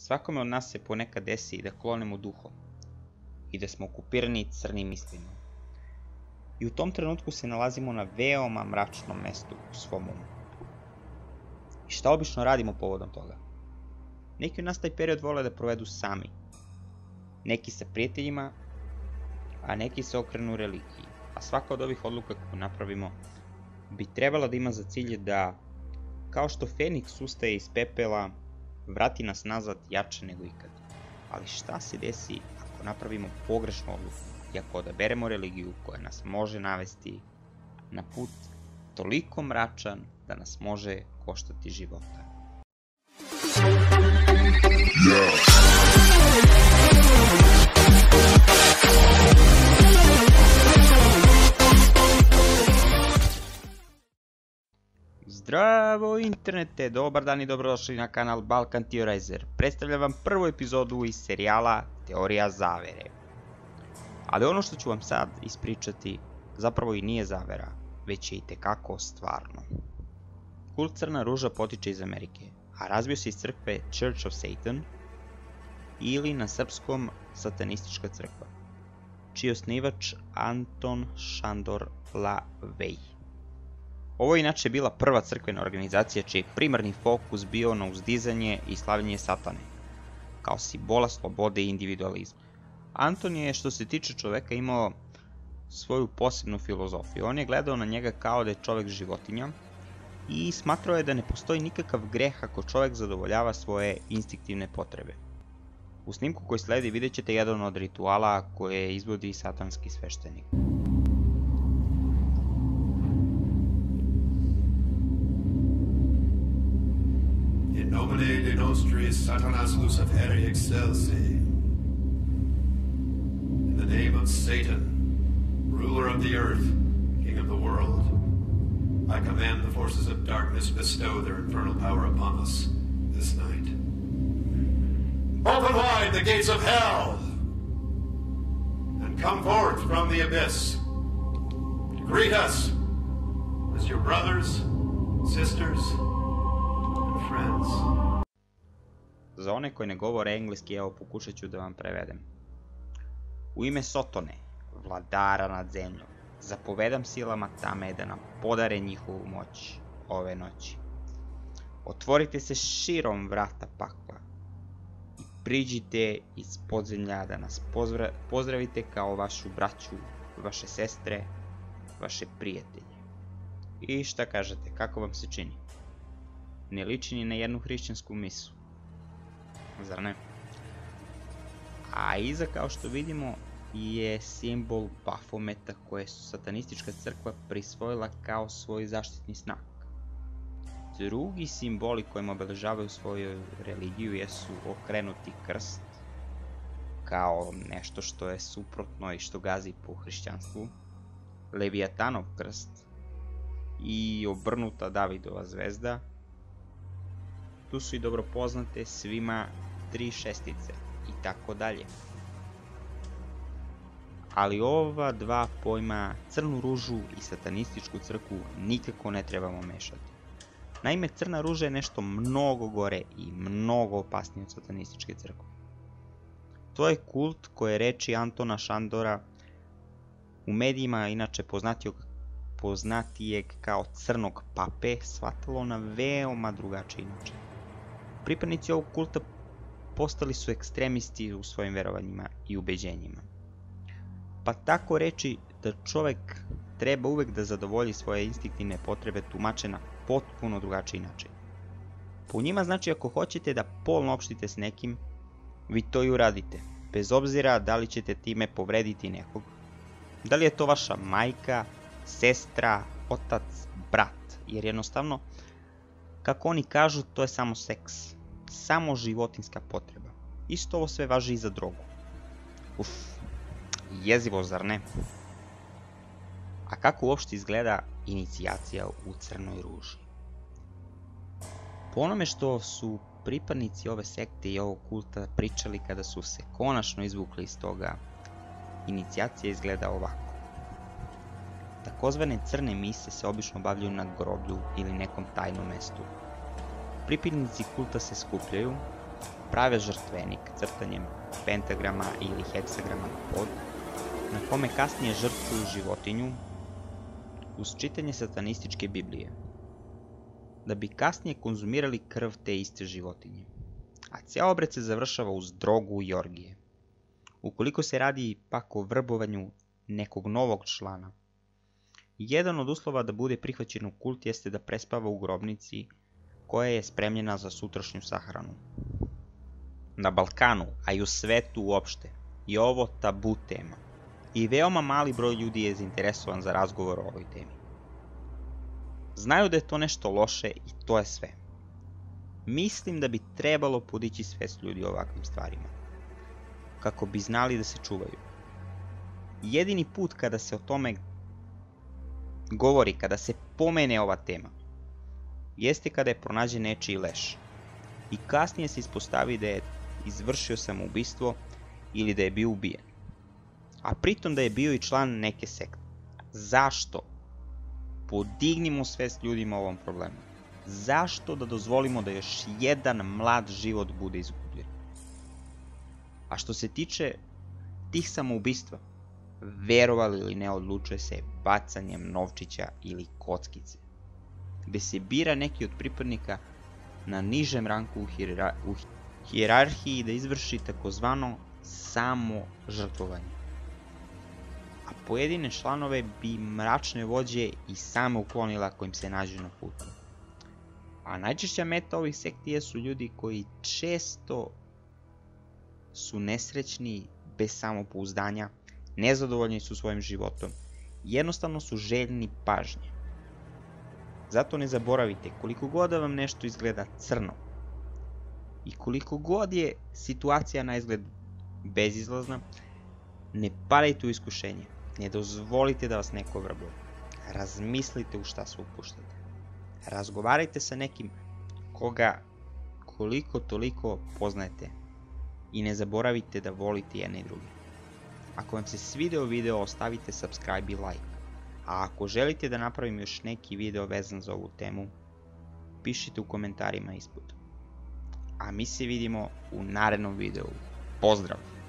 Svakome od nas se ponekad desi da klonemo duhom i da smo okupirani crnim mislima. I u tom trenutku se nalazimo na veoma mračnom mestu u svom umu. I šta obično radimo povodom toga? Neki od nas taj period vole da provedu sami. Neki sa prijateljima, a neki se okrenu religiji. A svaka od ovih odluka koju napravimo bi trebala da ima za cilj da, kao što Feniks ustaje iz pepela, vrati nas nazad jače nego ikad. Ali šta se desi ako napravimo pogrešnu odluku i ako odaberemo religiju koja nas može navesti na put toliko mračan da nas može koštati života? Zdravo internete, dobar dan i dobrodošli na kanal Balkan Theorizer. Predstavljam vam prvu epizodu iz serijala Teorija zavere. Ali ono što ću vam sad ispričati zapravo i nije zavera, već je itekako stvarno. Kult Crna ruža potiče iz Amerike, a razvio se iz crkve Church of Satan ili na srpskom satanistička crkva, čiji je osnivač Anton Šandor LaVey. Ovo je inače bila prva crkvena organizacija čiji je primarni fokus bio na uzdizanje i slavljenje satane, kao simbola slobode i individualizma. Anton je, što se tiče čoveka, imao svoju posebnu filozofiju. On je gledao na njega kao da je čovek životinja i smatrao je da ne postoji nikakav greh ako čovek zadovoljava svoje instinktivne potrebe. U snimku koji sledi vidjet ćete jedan od rituala koje izvodi satanski sveštenik. In nomine de nostris Satanas Luciferi excelsi. In the name of Satan, ruler of the earth, king of the world, I command the forces of darkness bestow their infernal power upon us this night. Open wide the gates of hell, and come forth from the abyss to greet us as your brothers, sisters, and friends. Za one koji ne govore engleski, evo pokušat ću da vam prevedem. U ime Sotone, vladara nad zemljom, zapovedam silama tame da nam podare njihovu moć ove noći. Otvorite se širom vrata pakla i priđite iz podzemlja da nas pozdravite kao vašu braću, vaše sestre, vaše prijatelje. I šta kažete, kako vam se čini? Ne liči ni na jednu hrišćansku misu, zar ne? A iza, kao što vidimo, je simbol Bafometa koje su satanistička crkva prisvojila kao svoj zaštitni znak. Drugi simboli kojim obeležavaju svoju religiju jesu okrenuti krst, kao nešto što je suprotno i što gazi po hrišćanstvu, Leviatanov krst i obrnuta Davidova zvezda. Tu su i dobro poznate svima tri šestice i tako dalje. Ali ova dva pojma, crnu ružu i satanističku crkvu, nikako ne trebamo mešati. Naime, crna ruža je nešto mnogo gore i mnogo opasnije od satanističke crkve. To je kult koje reči Antona Šandora, u medijima inače poznatijeg kao crnog pape, shvatalo na veoma drugačiji način. Pripadnici ovog kulta postali su ekstremisti u svojim verovanjima i ubeđenjima. Pa tako reči da čovek treba uvek da zadovolji svoje instinktivne potrebe tumače na potpuno drugačiji način. Po njima znači ako hoćete da polno opštite s nekim, vi to i uradite, bez obzira da li ćete time povrediti nekog, da li je to vaša majka, sestra, otac, brat, jer jednostavno, kako oni kažu, to je samo seks, samo životinjska potreba. Isto ovo sve važi i za drogu. Jezivo, zar ne? A kako uopšte izgleda inicijacija u crnoj ruži? Po onome što su pripadnici ove sekte i ovog kulta pričali kada su se konačno izvukli iz toga, inicijacija izgleda ovako. Takozvane crne mise se obično obavljaju na groblju ili nekom tajnom mestu. Pripadnici kulta se skupljaju, prave žrtvenik crtanjem pentagrama ili heksagrama na pod, na kome kasnije žrtvuju životinju uz čitanje satanističke Biblije, da bi kasnije konzumirali krv te iste životinje. A cijel obred se završava uz drogu i orgije. Ukoliko se radi pak o vrbovanju nekog novog člana, jedan od uslova da bude prihvaćen u kult jeste da prespava u grobnici koja je spremljena za sutrašnju sahranu. Na Balkanu, a i u svetu uopšte, je ovo tabu tema i veoma mali broj ljudi je zainteresovan za razgovor o ovoj temi. Znaju da je to nešto loše i to je sve. Mislim da bi trebalo podići svest ljudi o ovakvim stvarima, kako bi znali da se čuvaju. Jedini put kada se o tome govori, kada se pomene ova tema, jeste kada je pronađen nečiji leš i kasnije se ispostavi da je izvršio samoubistvo ili da je bio ubijen, a pritom da je bio i član neke sekte. Zašto? Podignimo svest ljudima o ovom problemu. Zašto da dozvolimo da još jedan mlad život bude izgubljen? A što se tiče tih samoubistva, verovali ili ne, odlučuje se bacanjem novčića ili kockice, gde se bira neki od pripadnika na nižem ranku u hijerarhiji da izvrši takozvano samo žrtvovanje. A pojedine članove bi mračne vođe i same uklonila ako im se nađu na putu. A najčešća meta ovih sekti su ljudi koji često su nesrećni, bez samopouzdanja, nezadovoljni su svojim životom, jednostavno su željni pažnje. Zato ne zaboravite, koliko god da vam nešto izgleda crno i koliko god je situacija na izgled bezizlazna, ne padajte u iskušenje, ne dozvolite da vas neko vrbuje. Razmislite u šta se upuštate. Razgovarajte sa nekim koga koliko toliko poznajete i ne zaboravite da volite jedne i druge. Ako vam se svideo video, ostavite subscribe i like. A ako želite da napravim još neki video vezan za ovu temu, pišite u komentarima ispod. A mi se vidimo u narednom videu. Pozdrav!